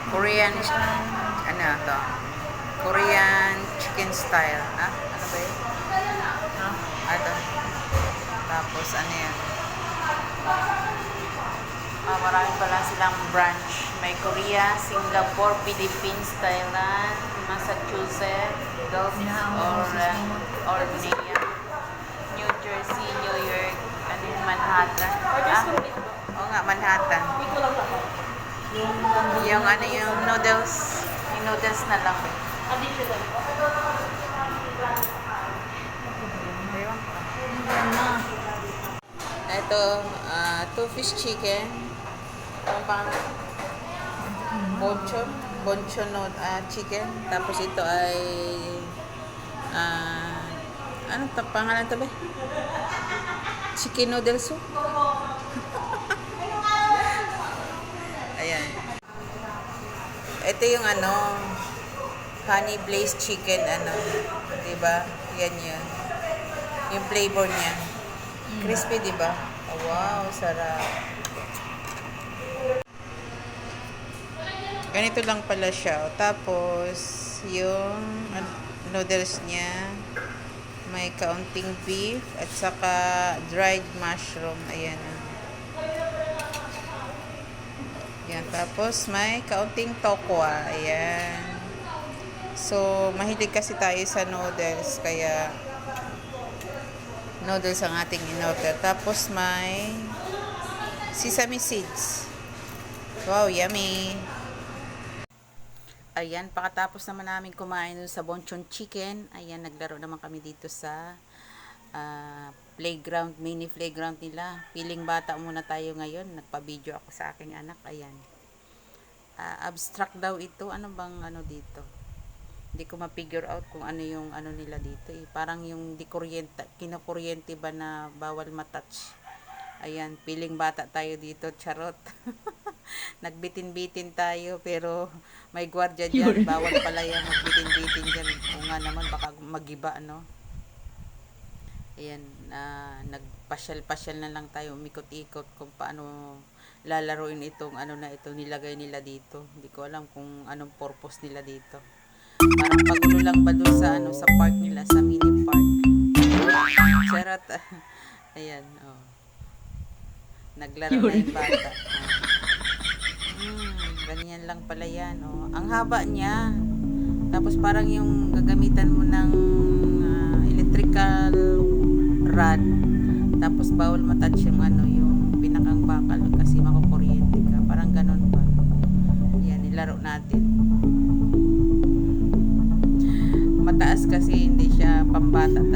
Korean, ano to? Korean chicken style. Ah, ano ba yun? Ito. Tapos, ano yan? Marami pala silang branch. May Korea, Singapore, Philippines, Thailand, Massachusetts, Gulf, or New Jersey, New York, ano yung Manhattan. Oo nga, Manhattan. Yung ano yung noodles. Yung noodles na lang. Ito, two fish chicken. Ang pang bonchon no, chicken. Tapos ito ay anong pangalan to ba? Chicken noodle soup. Ayan. Ito yung ano, honey glazed chicken, ano, diba? Yan yun. Yung flavor niya. Crispy, diba? Oh, wow, sarap. Ganito lang pala siya. Tapos, yung noodles niya, may kaunting beef, at saka dried mushroom. Ayan. Yan. Tapos, may kaunting tokwa. Ayan. So, mahilig kasi tayo sa noodles. Kaya, noodles ang ating in-order. Tapos, may sesame seeds. Wow, yummy! Ayan, pakatapos naman namin kumain sa bonchon chicken, ayan, naglaro naman kami dito sa playground, mini playground nila. Piling bata muna tayo ngayon. Nagpa-video ako sa aking anak. Ayan. Abstract daw ito. Ano bang ano dito? Hindi ko ma-figure out kung ano yung ano nila dito. Parang yung kinakuryente ba na bawal matouch. Ayan, piling bata tayo dito. Charot. Nagbitin-bitin tayo pero may gwardiya dyan, bawal pala yan magbitin-bitin dyan, o nga naman baka magiba, ano. Ayan, nagpasyal-pasyal na lang tayo, umikot-ikot kung paano lalaruin itong ano na ito, nilagay nila dito. Hindi ko alam kung anong purpose nila dito, parang pagulo lang ba dun sa ano, sa park nila, sa mini park. Charot. Ayan, oh, naglaro na yung bata. Ganyan lang pala yan, oh. Ang haba niya. Tapos parang yung gagamitan mo ng electrical rod. Tapos bawal matouch yung ano, yung pinakang bakal kasi makukuryente ka. Parang ganon pa. Yan, nilaro natin. Mataas kasi, hindi siya pambata